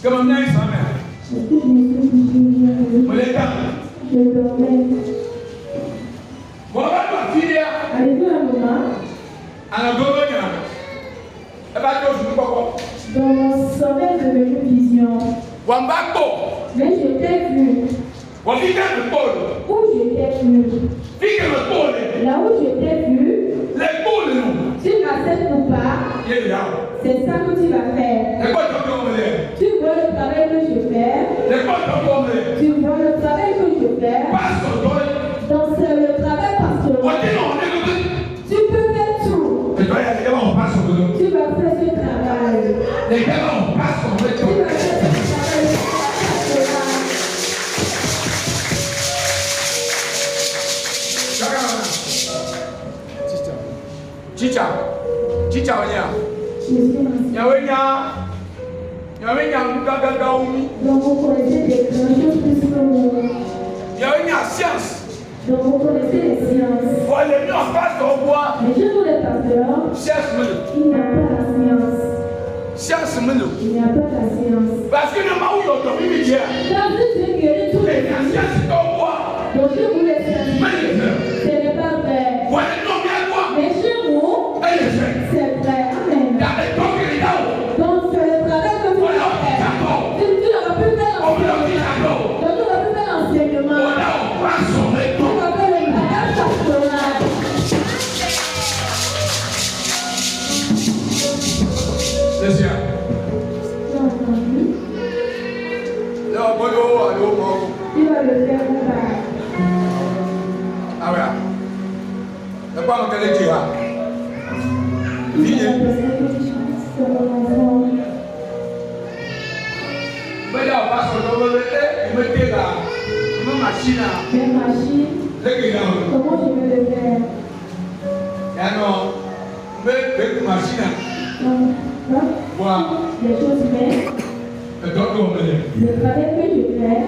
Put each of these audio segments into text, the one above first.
Comment on a eu sa mère? Je dormais. Voilà ma fille. Arrivé un moment. Dans mon sommeil de mes visions. Mais j'étais vu. Où j'étais vu. Là où j'étais vu. Tu n'acceptes ou pas. C'est ça que tu vas faire. Tu vois le travail que je fais. Tu vois le travail que je fais. Donc c'est le travail pastoral. Tu peux faire tout. Tu vas faire ce travail. Tu vas faire ce Donc vous connaissez des grandes choses plus que moi. Donc vous connaissez les sciences. Mais je vous les pasteurs, il n'y a pas la science. Il n'y a pas la science. Parce que le moment où il y a Quand Dieu guérit tous les sciences, donc je vous les sciences. Ce n'est pas vrai. Mais chez vous, c'est vrai. Amen. Donc c'est le travail que vous faites. Tu n'auras plus fait l'enseignement. Donc tu n'auras plus fait l'enseignement. Tu vas faire le travail pastoral. C'est sûr. Tu vas le faire ou pas? Ah ouais. C'est pas mon téléphone. Il y a des personnes qui chantent sur mon enfant. Mais là, on passe au dos, il me dit là, une machine. Les machines, comment je vais le faire? Non, mais une machine. Les choses humaines. Le travail que je fais.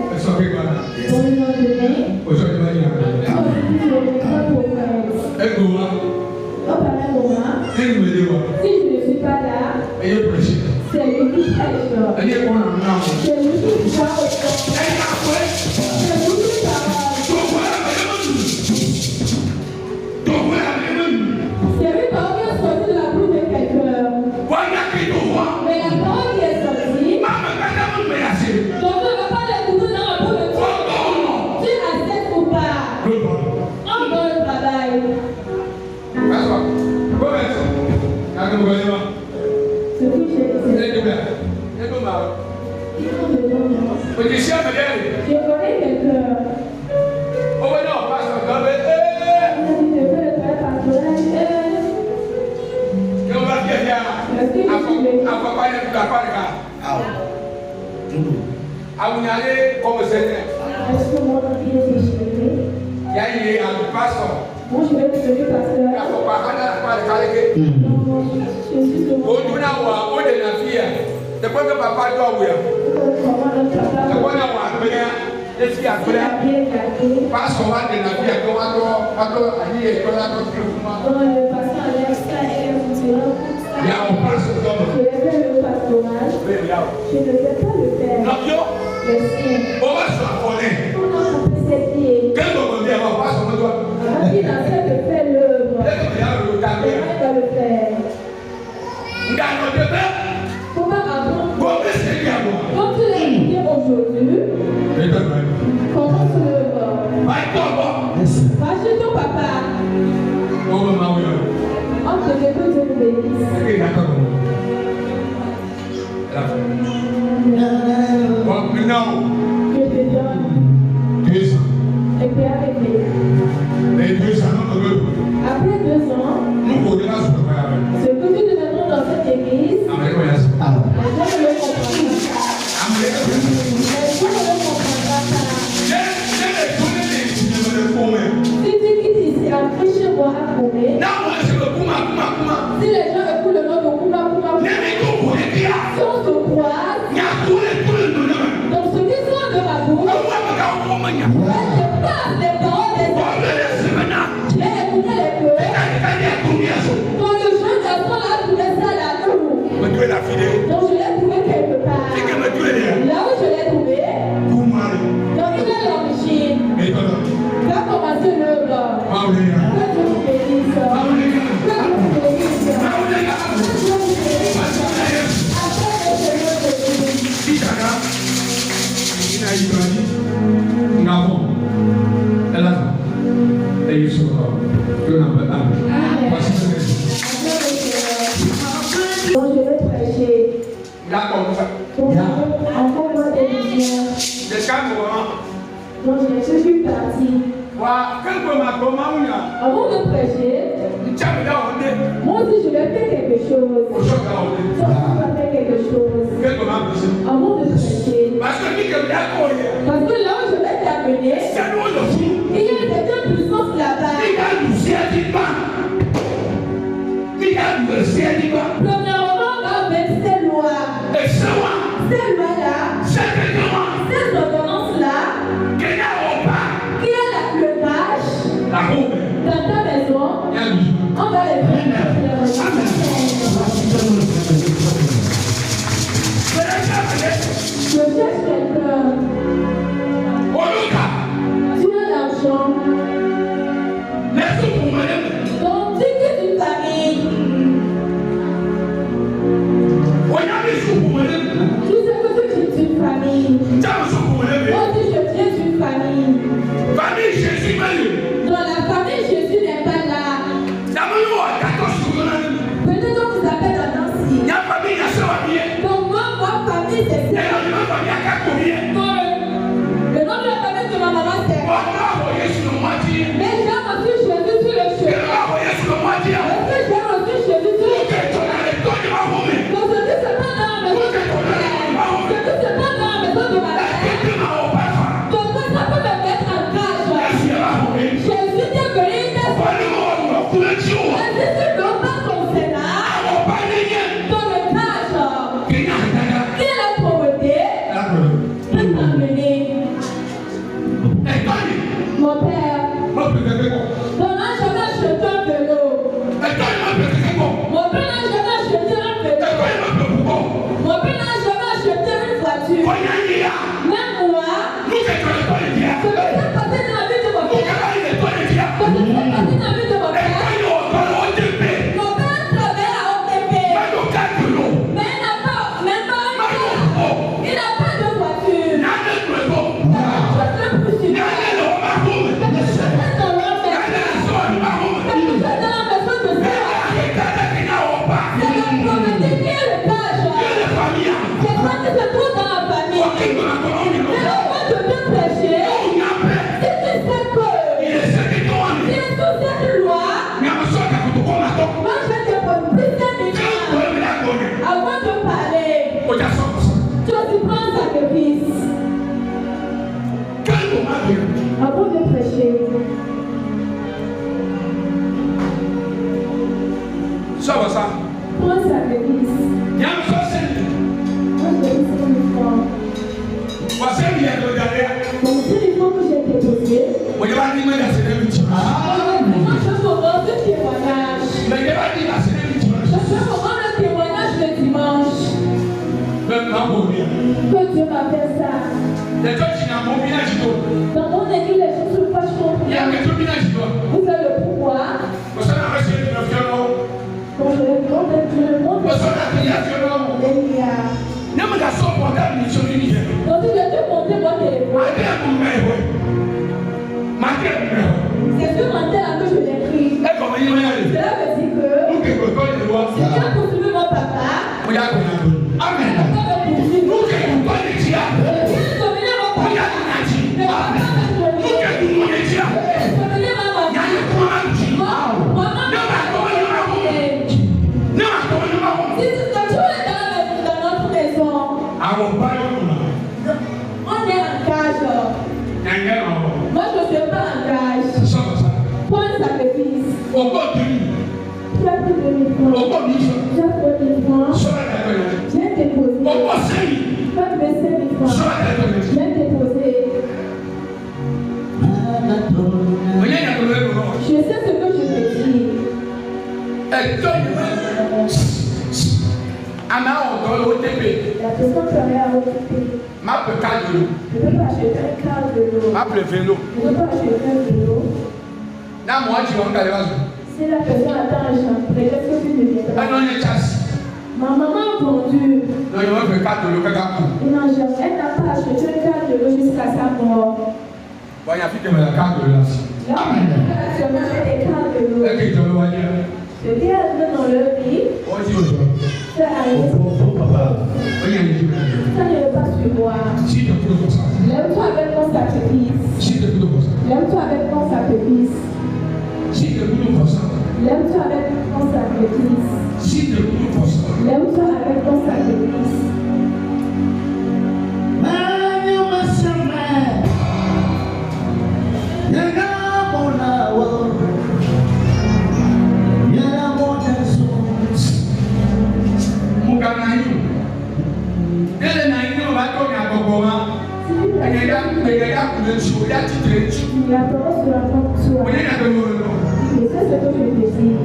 Pour le lendemain. Au pareil moment. Si je ne suis pas là. C'est lui qui prêche. C'est lui qui parle. C'est lui qui parle. C'est lui qui a sorti de la bouche de quelqu'un. Mais la parole qui est sortie. Donc on ne va pas l'écouter dans la bouche de quelqu'un. Tu acceptes ou pas? On doit le travail. Ce que j'ai dit. Je connais quelqu'un. Est-ce que mon envie est déchirée? Moi, je vais devenir pasteur. Je suis de mon je ne vais pas le faire. Le sien. Comment on peut s'aider? Il a fait de faire l'œuvre. Il va le faire. Comment avant? Quand tu l'as écouté aujourd'hui, comment tu l'œuvre? Va chez ton papa. On te fait que Dieu nous bénisse. Je te donne. Et puis arrêtez. Après 2 ans, ce que nous deviendrons dans cette église, les gens ne le comprennent pas. Les gens ne le comprennent pas. Si tu quittes ici, après chez moi à Koumé, si les gens écoutent le nom de Kouma, si on se croise, donc ce qui se Avant de prêcher, moi aussi je vais faire quelque chose. Toi aussi tu vas faire quelque chose. Avant de prêcher. Parce que là où je vais t'amener, il y a cette puissance là-bas. Premièrement, avec ces lois. Ces lois-là, ces ordonnances-là, qui a le cash dans ta maison, on va les faire. Je cherche quelqu'un. Tu as l'argent. Donc, tu quittes une famille. Tu sais que tu quittes une famille. Moi aussi, je viens d'une famille. Dans la famille, Jésus n'est pas là. Peut-être qu'on vous appelle à Nancy. Donc, moi, ma famille, c'est ça. Le nom de la famille de ma maman, c'est moi. Mais j'ai reçu Jésus sur le chemin. Est-ce que j'ai reçu Jésus sur le chemin? Donc, je dis, c'est pas dans la maison de ma mère. Je dis, c'est pas dans la maison de ma mère. Donc, ça peut me mettre en cage. Jésus t'est venu, n'est-ce pas? Et si tu n'as pas ton Sénat, dans le cage, qui l'a pauvreté, peut t'emmener. Mon père, ton âge jamais acheté un vélo. Mon père n'a jamais acheté un vélo. Mon père n'a jamais acheté une voiture. Même moi, ce qui s'est passé dans la vie de mon père, ce qui s'est passé dans la vie de mon père, mon père travaille à OTP. Mais il n'a pas de voiture. Je suis plus super. Avant de parler, tu aussi prends un sacrifice. Avant de prêcher, prends un sacrifice. Moi, je vais essayer une fois. Donc, c'est les fois que j'ai déposé. Moi, je peux voir ce témoignage. Je peux voir le témoignage le dimanche. Que Dieu m'a fait ça. Dans mon église, les gens se fâchent contre moi. Vous savez le pourquoi? Quand je le montre, donc je vais te montrer mon téléphone. C'est ce matin-là que je l'ai pris. Cela veut dire que si tu as poursuivi mon papa, Amen. on est en cage. Moi, je ne suis pas en cage. Prends un sacrifice. Tu as pris 2000 francs. Tu as pris 1000 francs. Viens déposer. Tu as pris 5000 francs. Viens déposer. Je sais ce que je te dis. La personne travaille à OTP. Je ne peux pas acheter un cadre de l'eau. Je ne peux pas acheter un vélo. Si la personne attend un chambre, qu'est-ce que tu ne viendras? Ma maman a vendu. Elle n'a pas acheté un cadre de l'eau jusqu'à sa mort. Là, actuellement, j'ai des cadres de l'eau. Ce qui est arrivé dans leur vie, c'est arrivé. Ça ne veut pas sur moi. Lève-toi avec mon sacrifice. Lève-toi avec mon sacrifice. La parole sera contre toi. Et c'est ce que je te dis.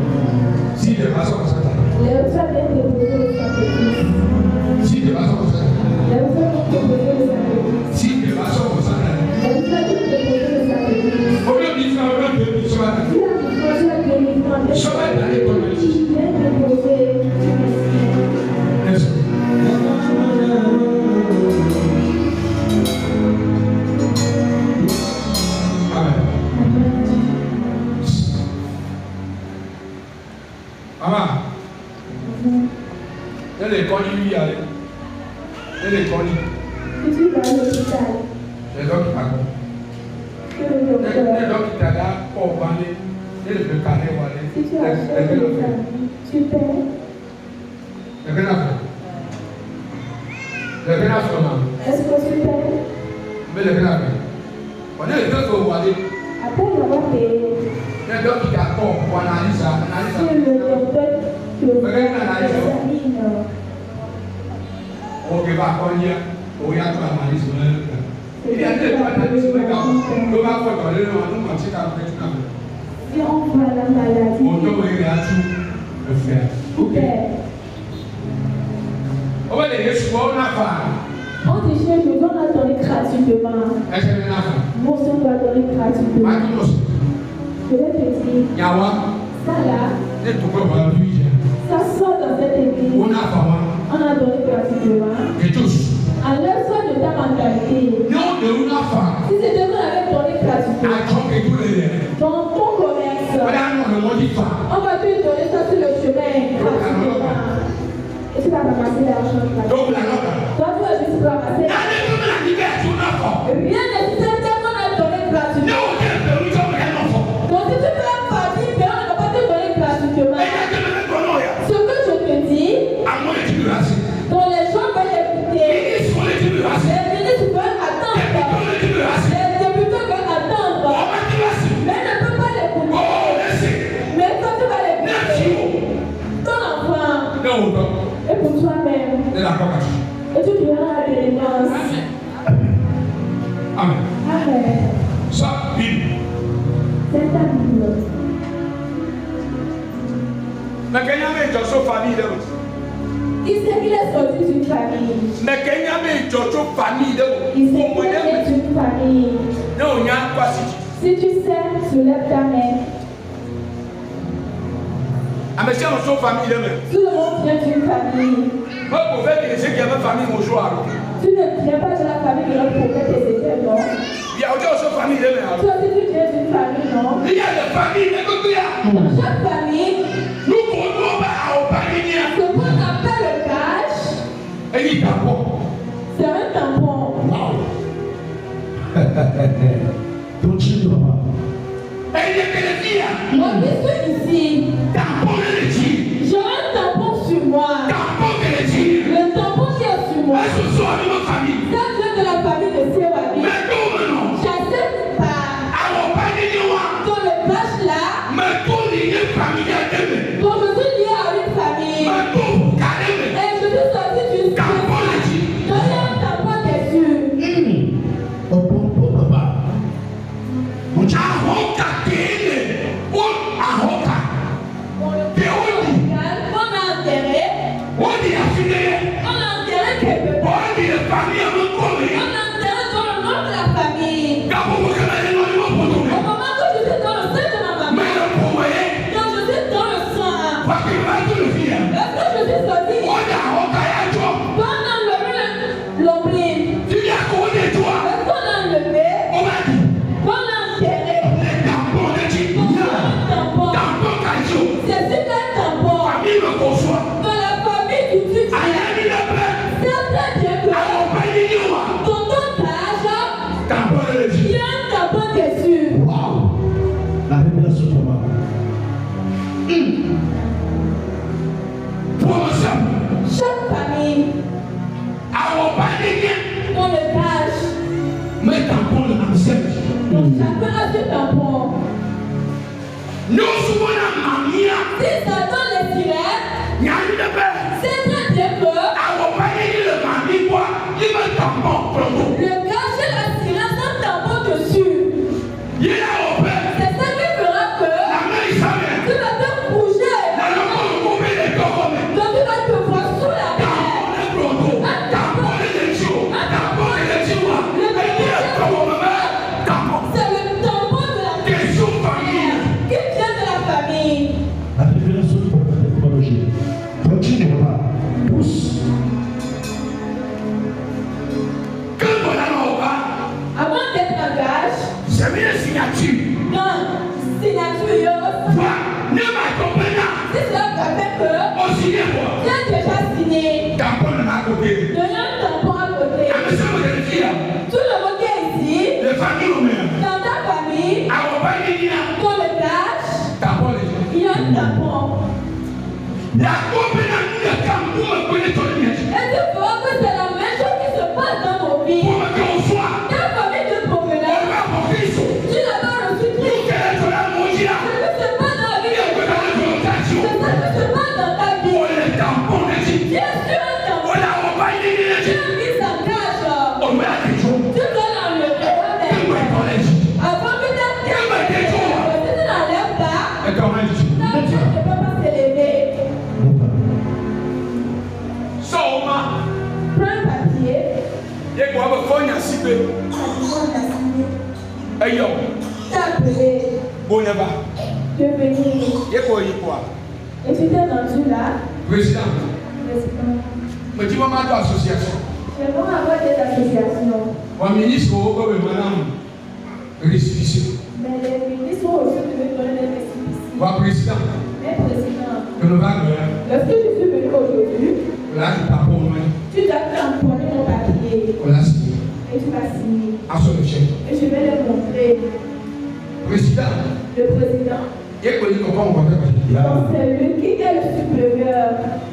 Si de façon comme ça. Les autres viennent déposer le sacrifice. Si de façon comme ça. Les autres viennent déposer le sacrifice. Si de façon comme ça. Les autres viennent déposer le sacrifice. Au lieu de dire, au lieu de dire, Tu as délivré. Chemin d'aller pour le Tu viens déposer. Maman, elle est connue, lui, elle est connue. Si tu vas à l'hôpital, les gens qui parlent. Les gens qui t'aident pour parler, et le carré ou aller. si tu achètes des amis, tu paies. Le bien affaire. Le bien affaire, maman. Est-ce que tu paies? Mais le bien affaire. On est les deux qui vont aller. Après avoir payé, Les gens qui t'attendent pour analyser ça. si le docteur te examine, Ok, va cogner. On y a tout analysé. Il y a des analyses, mais quand on va faire dans le nom, on va dire qu'à peu près. si on voit la maladie, On doit y aller tout le faire. tu paies. On va les laisser pour une affaire. On te cherche, on a donné gratuitement. Est-ce que c'est une affaire? Mon son doit donner gratuitement. Matos. Je vais te dire, Yawa. ça là, C'est tout comme un lui. ça sort dans cette église. On a pas. On a donné gratuitement. Et tous. Enlève ça de ta mentalité. Non, de une affaire. Si c'était qu'on avait donné gratuitement, À tromper tous les liens. dans ton commerce, Voilà, non, le mot dit pas. on va te donner ça sur le chemin gratuitement. Et tu vas ramasser l'argent gratuitement. Donc, la note. Toi, tu vas juste ramasser. Allez, comme la liberté, on a pas. Rien n'est certain qu'on a donné gratuitement. Non, on est perdu comme un enfant. Donc, si tu veux un parti, mais on ne va pas te donner gratuitement. Et il y a que le mec qu'on a. Ce que je te dis, À moi, les tribulations. dont les gens veulent écouter, Ils sont les tribulations. les ministres veulent attendre, Les tribulations. les députés veulent attendre, On va tribulation. mais ne peut pas l'écouter. Oh, laissez. Mais quand tu vas l'écouter, Merci. ton enfant, Non, non. et pour toi-même, C'est la cocasse. et tu verras la délivrance. Amen. Amen. Ça, Bible. C'est ta Bible. Mais quand il y a des gens qui famille, Il sait qu'il est sorti d'une famille. mais quand il y a des gens qui famille, Il sait qu'il est d'une famille. non, il y a quoi si Si tu sais, soulève ta main. ah, mais c'est une famille, Tout le monde vient d'une famille. moi, pour faire que ceux qui avaient famille, mon jour, Tu ne viens pas de la famille de notre prophète Ézéchiel, non? il y a autre famille, Toi aussi, tu viens d'une famille, non? il y a des familles, écoutez, Dans chaque famille, nous prenons pas aux familles, ce qu'on appelle le cash, et il tampon. c'est un tampon. Wow. Don't you know? Et il y a que les filles, Moi, je suis ici. tampon les filles, J'ai un tampon sur moi. tampon les filles. Le tampon qui est sur moi, Mais ce soir, de notre famille, ça vient de la famille de Séwabi. mais tout maintenant, J'accepte pas alors pas de nous, dans le cash là, mais tout les familles à demain, dont je suis lié à une famille. mais tout carrément, Et je suis sorti d'une tampon famille. les filles. Donne un tampon dessus. Oh, papa. Ahoka kene, ahoka, Dans le cas local, on a enterré. on dit affiné, On a enterré quelque part. on dit les familles à me On coller. a enterré dans le nom de la famille. Gabo vous connaissez le nom pour nous. Au moment que je suis dans le sein de ma maman, Mais le premier, quand je suis dans le sang, parce qu'il va tout le faire. lorsque je suis sorti, On dit ahoka ya toi. quand on a enlevé l'ombril, Tu viens connaître toi. lorsqu'on a enlevé, On va dire, qu'on a enterré, les tampons de Dieu. qu'on a un tampon, Tampon caillou. c'est sur un tampon. Famille me conçoit. Dans la famille du futur, Aïe, aïe, le père. c'est très bien que Alors pas dit nous. dans ton âge, Tampon de il Dieu. y a un tampon dessus. Wow. La révélation de maman. Promotion. Chaque famille, Alors pas dit nous. dans le cache, Mais tampon de ancêtre. donc chacun a ce tampon. Nous souvent la mamie. Si ça donne les tirets, Il y a une belle. c'est très bien que Alors pas dit le mamie quoi. Il me tampon promo. le cache et la tirette sont tampon dessus. Il y a Si cela fait que tu as déjà signé. Tampon à côté. Donnez un tampon à côté. Tout le monde qui est ici, dans ta famille, dans le cash, il y a un tampon. Et tu vois que c'est la même chose qui se passe dans nos vies. Ta famille de provenance, tu n'as pas reçu Christ. Ce qui se passe dans la vie de Dieu, c'est ça qui se passe dans ta vie. Bien sûr, un tampon. Tu as mis sa cache. Tu dois l'enlever. Avant que ta tête ne l'enlève pas, ta tête ne peut pas s'élever. Prends un papier. T'as appelé. Tu es venu. Et tu t'es rendu là. Président. J'aimerais avoir des associations. Mais les ministres ont aussi dû me donner des récépissés. Mais président, lorsque je suis venu aujourd'hui, tu dois tamponner mon papier. Et tu vas signer. Et je vais le montrer. Le président, c'est lui qui est le supérieur.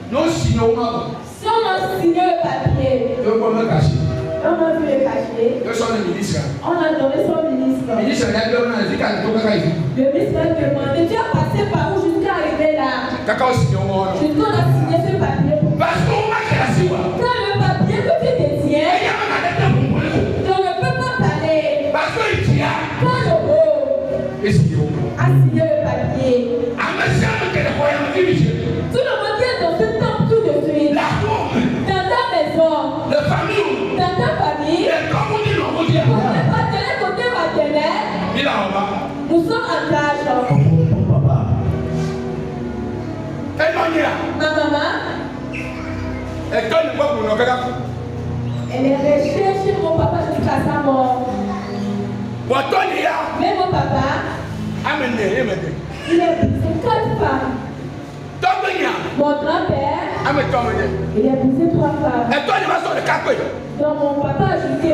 Si on a signé le papier, on a vu le cacher, on a donné son ministre. Le ministre a demandé, tu as passé par où jusqu'à arriver là? Jusqu'à on a signé ce papier. Quand le papier que tu détiens, tu ne peux pas parler. Quand le haut a signé le papier, tout le monde est dans ce temps tout de suite. Dans ta maison, dans ta famille, on ne peut pas tenir côté maternel. Nous sommes en tâche. Ma maman, elle est restée chez mon papa jusqu'à sa mort. Mais mon papa, il est 4 femmes. Mon grand-père, il a épousé 3 femmes. Donc mon papa a ajouté 1.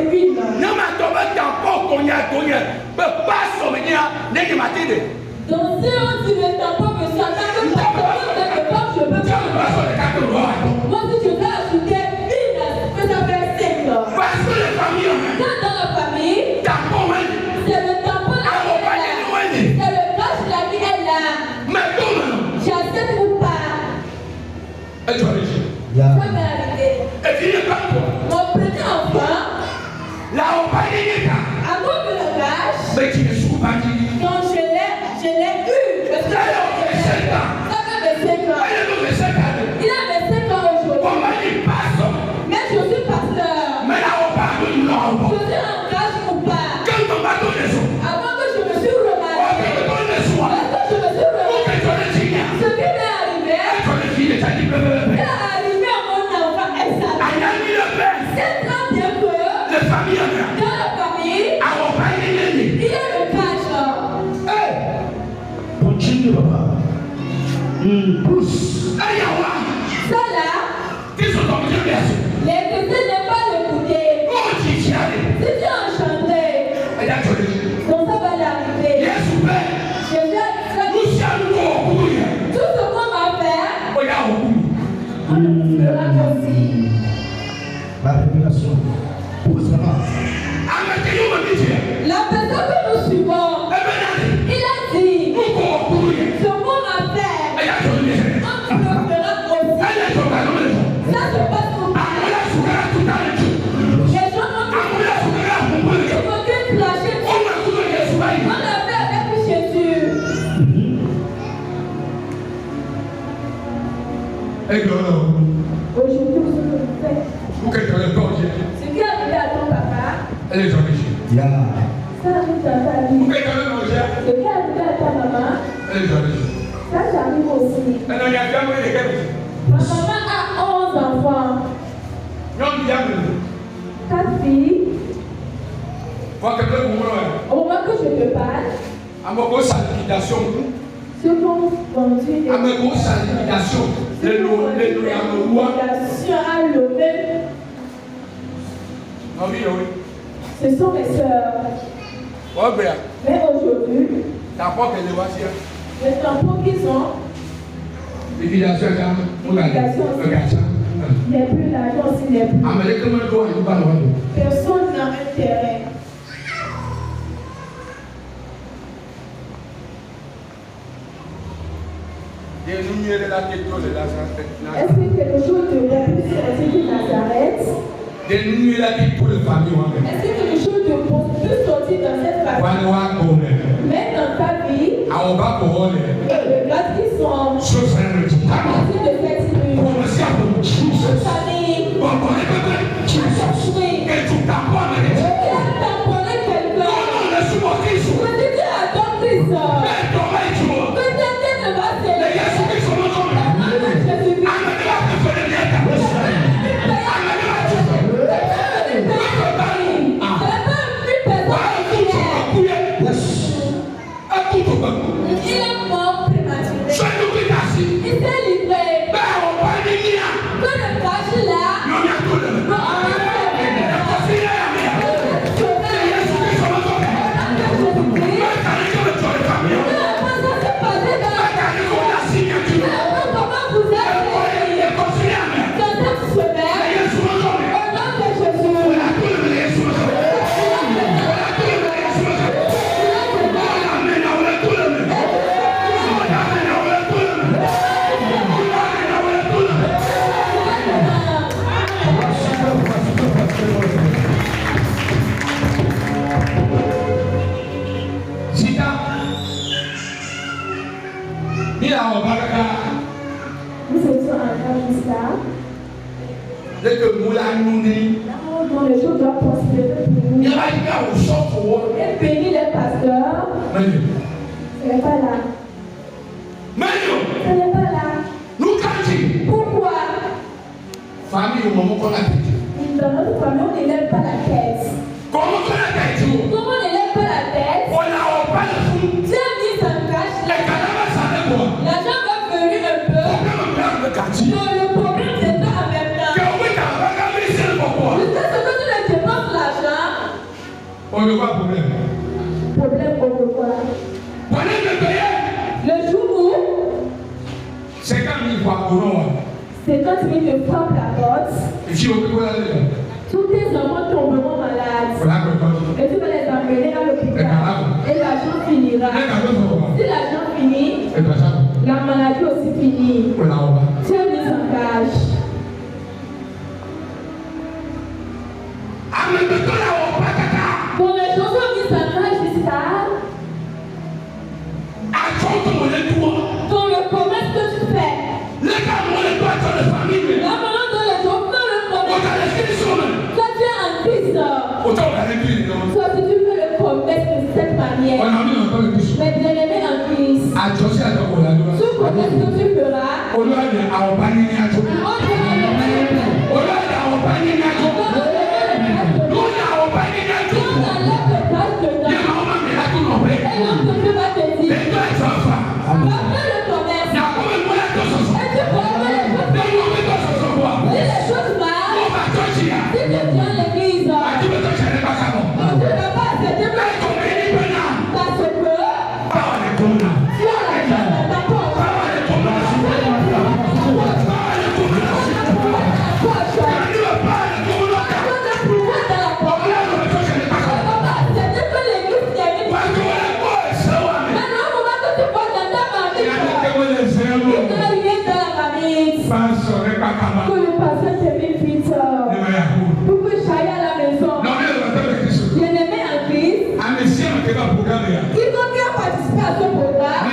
Donc si on dit le tampon, monsieur, en tant que pasteur, je peux pas. Moi, si je dois ajouter 1, ça fait 5. Quand dans la famille, c'est le tampon là qui est là. C'est le cash là qui est là. J'accepte ou pas. Ça m'est arrivé. Mon petit enfant, à cause de le cash, donc je l'ai eu. Parce que ça fait 25 ans. Il a 25 ans aujourd'hui. Mais je suis pasteur. Je suis en cash ou pas. Avant que je me suis remarié, ce qui m'est arrivé, il a arrivé à mon enfant Esaïe. C'est très bien que dans la famille, il y a le cash. Continue, papa. Pousse. Ça là, les chrétiens n'aiment pas l'écouter. Si tu es enchanté, donc ça va l'arriver. Jésus a dit tout ce qu'on va faire, on le fera aussi. La révélation. Pousse, papa. La personne que nous suivons, il a dit ce qu'on va faire, on le fera aussi. Ça se passe pour nous. Les gens ont dit clasher. On a fait avec Jésus. Aujourd'hui, vous faites ce qui est arrivé à ton papa. Ça arrive dans ta vie. Ce qui est arrivé à ta maman. Ça j'arrive aussi. Ma maman a 11 enfants. 4 filles. Au moment que je te parle, Ceux qui ont vendu des sacrifications, les lois. à lever. Ce sont mes soeurs. Mais aujourd'hui, les tampons qu'ils ont, il n'y a plus d'argent aussi, il n'y a plus. Personne n'a intérêt. Est-ce que quelque chose de plus sorti de Nazareth? Est-ce que quelque chose de plus sorti dans cette famille? Même dans ta vie, et le gars qui sont en train de faire une famille, il est mort prématurément. Il s'est livré. Que le cache là. Nous étions en Afghanistan. Dont les choses doivent prospérer pour nous. Et bénir les pasteurs. Ce n'est pas là. Ce n'est pas là. Pourquoi? Dans notre famille, on n'élève pas la tête. Comment on n'élève pas la tête? Dieu a mis sa cache là. L'argent va venir un peu. Non, le problème c'est pas en même temps. Jusqu'à ce que tu ne dépenses l'argent. Problème pourquoi? Le jour où c'est quand il me frappe la porte. Tous tes enfants tomberont malades. Et tu vas les emmener à l'hôpital. Et l'argent finira. Si l'argent finit, la maladie aussi finit. Tu es mis en cage. Quand les gens sont mis en cage, c'est ça. Dans le commerce que tu fais. La maman dans les gens font le commerce. Toi tu es en crise. Toi si tu fais le commerce de cette manière. Mais bien aimé en crise. Tout commerce que tu feras. Que le pasteur termine vite. Pour que j'aille à la maison. Bien-aimé en Christ. Il faut bien participer à ce programme.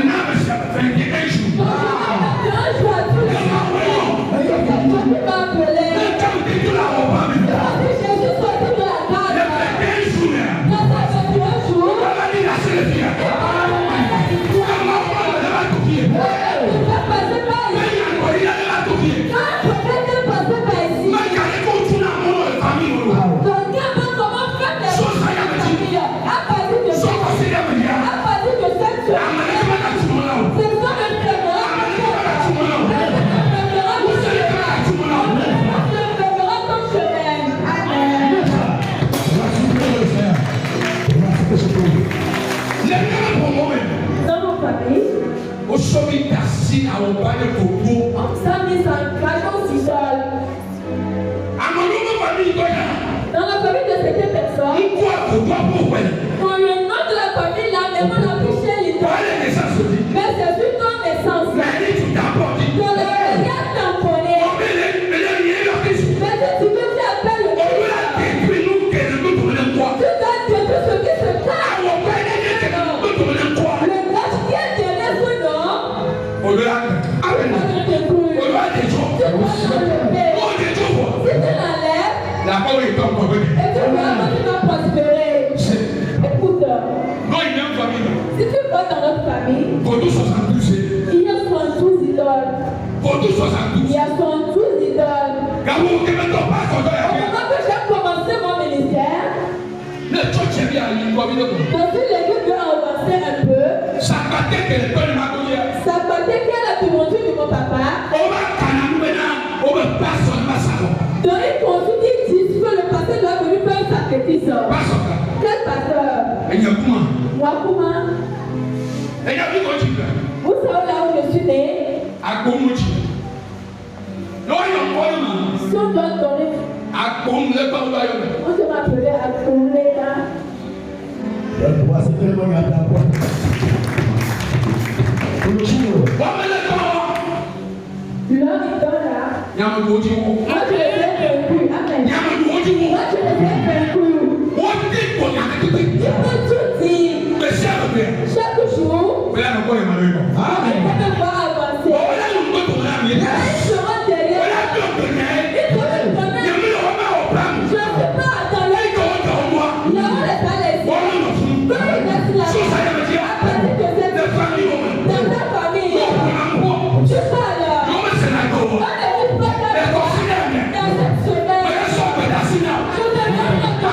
Dans la famille de cette personne, quand le nom de la famille là, même on a touché l'idole. Mais c'est une non-naissance. Que le regard tamponné. Mais si tu veux faire appel le Christ, tu dois détruire ce qui se cache. Le gars qui est derrière ce nom, tu dois l'enlever. Si tu l'enlèves, la parole est en mode. Et tu vas prospérer. Écoute. Non, il y a une famille. Si tu vas dans notre famille, il y a 72 idoles. Il y a 72 idoles. Au moment que j'ai commencé mon ministère, dans une église de avancer un peu, ça battait qu'elle a demandé de mon papa. Dans une consulte, ils disent que le pasteur doit venir faire un sacrifice. Quel pasteur? Wakuma. Vous savez là où je suis né? Si on doit donner, on se m'appeler Akoumleka. L'homme est dans là. Moi je les ai vaincus. Amen. Moi je les ai vaincus. Il peut tout dire. Chaque jour, on va devoir avancer. Ils seront derrière. Ils te reconnaissent. Je ne sais pas dans leur temps. Là où les pas laissés. Quand ils restent là, à partir de cette famille, dans ta famille, tu parles. On ne dit pas dans cette semaine. Je te donne la parole.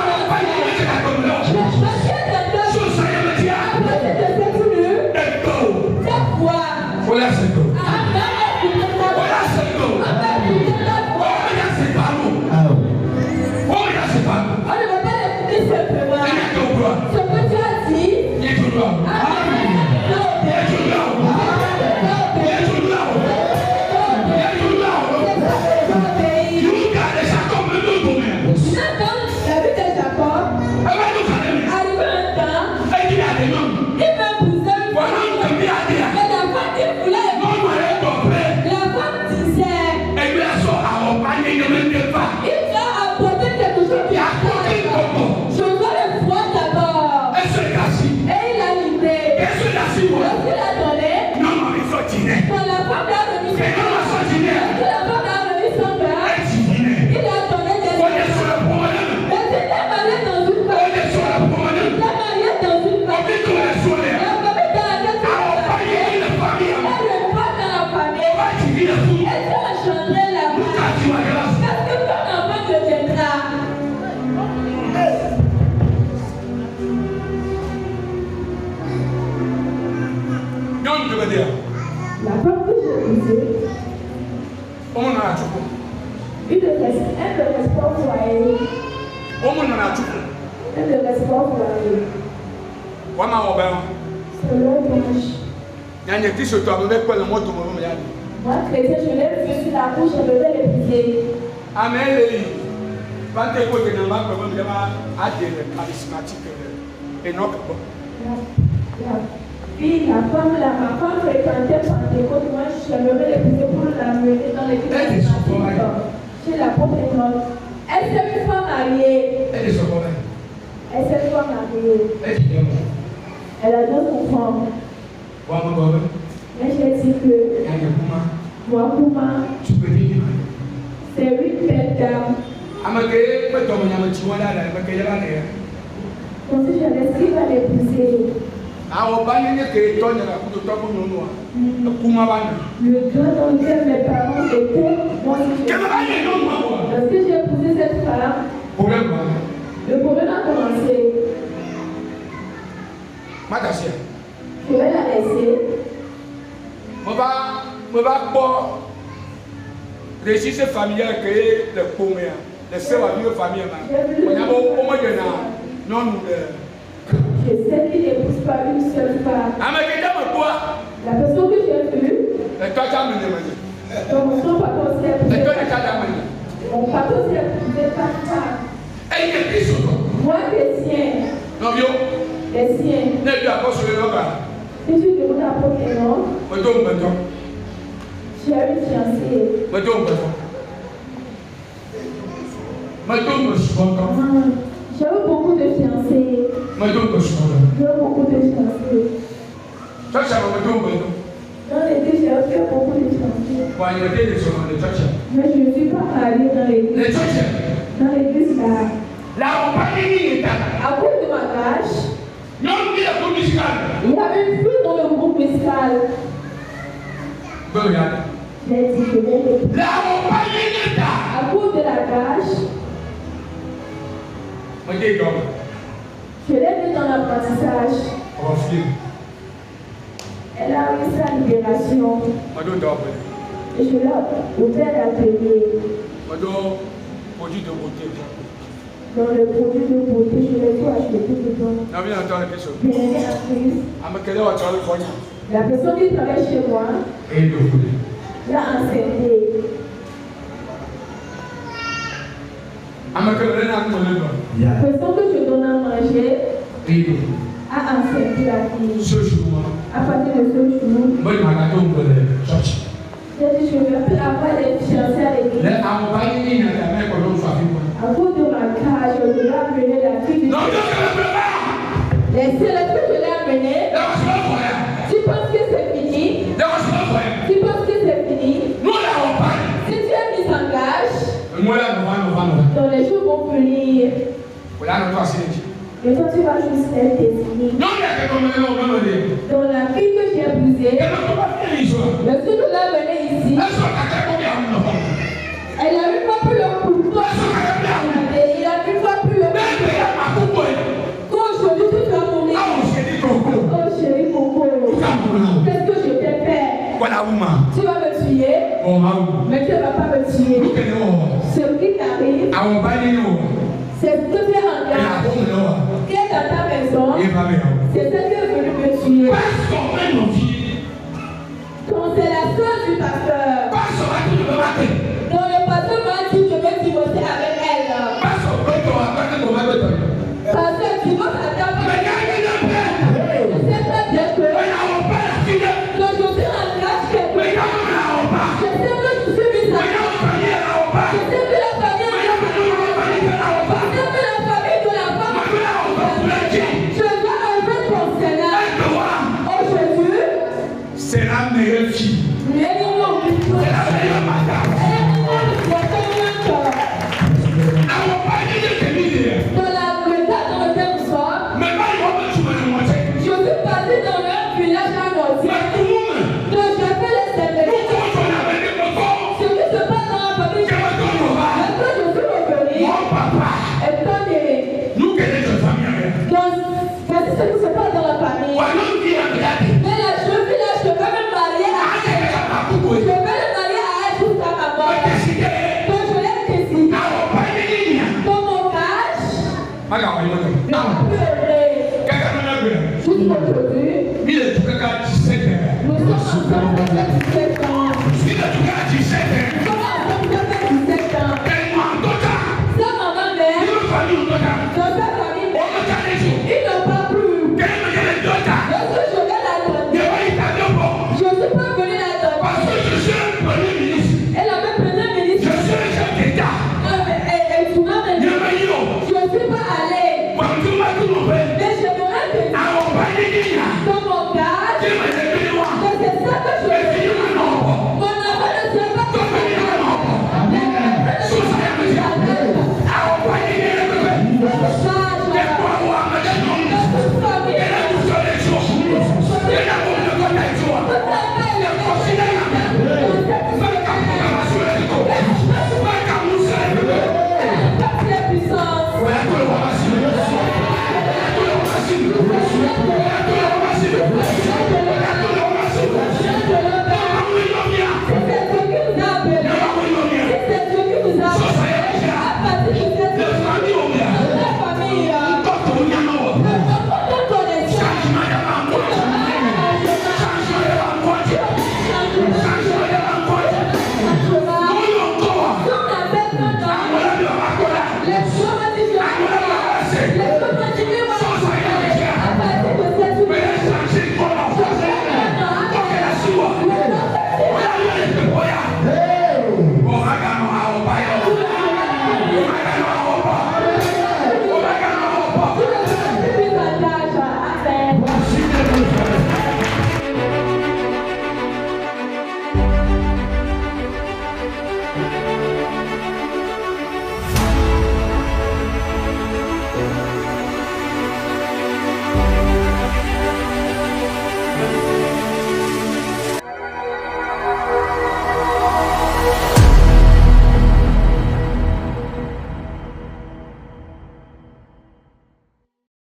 La femme que j'ai épousée, un de respect foyer. Un de respect foyer. C'est l'hommage. Moi, chrétien, je l'ai vu sur la couche, je devais l'épouser. Amen. Puis ma femme fréquentait Pentecôte, moi j'aimerais l'épouser pour la mener dans l'église chez la Pentecôte. Elle s'est une fois mariée. Elle s'est une fois mariée. Elle a 2 enfants. Mais j'ai dit que Wakuma, c'est une belle dame. Donc si je l'esprit va l'épouser. Le Dieu dans lequel mes parents étaient, moi parce que j'ai épousé cette femme, le problème a commencé. Je vais la laisser. Registre familial que le paumé, les sœurs à vie familiale. On a au moins non je sais qu'il n'épouse pas une seule femme. La personne que j'ai Donc son papa aussi a épousé 4 femmes. Mon papa aussi a épousé 4 femmes. Moi, les siens. Les siens. Si tu demandes à Pokémon, j'ai une fiancée. J'ai eu beaucoup de fiancés. J'ai eu beaucoup de fiancés. Dans l'église, j'ai fait beaucoup de fiancés. Mais je ne suis pas mariée dans l'église. Dans l'église là. À cause de ma tâche, il y avait une fille dans le groupe musical. J'ai dit que à cause de la tâche, je l'ai mis dans l'apprentissage. Elle a eu sa libération. Et je l'ai ouvert l'atelier. Dans le produit de beauté, je l'ai tout acheté tout dedans. La personne qui travaille chez moi l'a enseigné. La personne que je donne à manger a enseigné la fille. À partir de ce jour, j'ai dit je ne veux plus avoir les fiancés à l'église. À cause de ma cage, je l'ai amené la fille du les seuls que je l'ai amené. Tu penses que c'est fini? Tu penses que c'est fini? Si tu es mis en gage, donc les jours vont venir. Et toi tu vas juste être désigné. Donc la fille que j'ai épousée, le jour où l'a amenée ici, elle n'a même pas pu le couteau. Il a même pas pu le couteau. Quand aujourd'hui tu vas mourir. Oh chérie Coco, qu'est-ce que je t'ai fait? Tu vas me tuer, mais tu ne vas pas me tuer. Ce qui t'arrive, c'est ce que tu es en garde. Qui est dans ta maison, c'est ce qui est venu me tuer. Donc c'est la sœur du pasteur. Donc le pasteur m'a dit je vais divorcer avec elle. Pasteur, divorce à ta femme. Je sais pas bien que donc je suis en grâce quelque part. Je sais que je suis mise en grâce. Je sais que la famille de la femme. Je sais que la famille de la femme. Je vais enlever ton Seigneur. Aujourd'hui, c'est la meilleure fille. C'est la meilleure madame. Dans l'état dans lequel nous sommes, je suis passé dans un village à Nordique. Donc j'ai fait les services. Ce qui se passe dans la famille, est-ce que je suis revenu? Et donc, voici ce qui se passe dans la famille. Mais la jeune fille là, je vais me marier à elle. Je vais me marier à elle jusqu'à ma mort. Donc je l'ai décidé. Dans mon cache,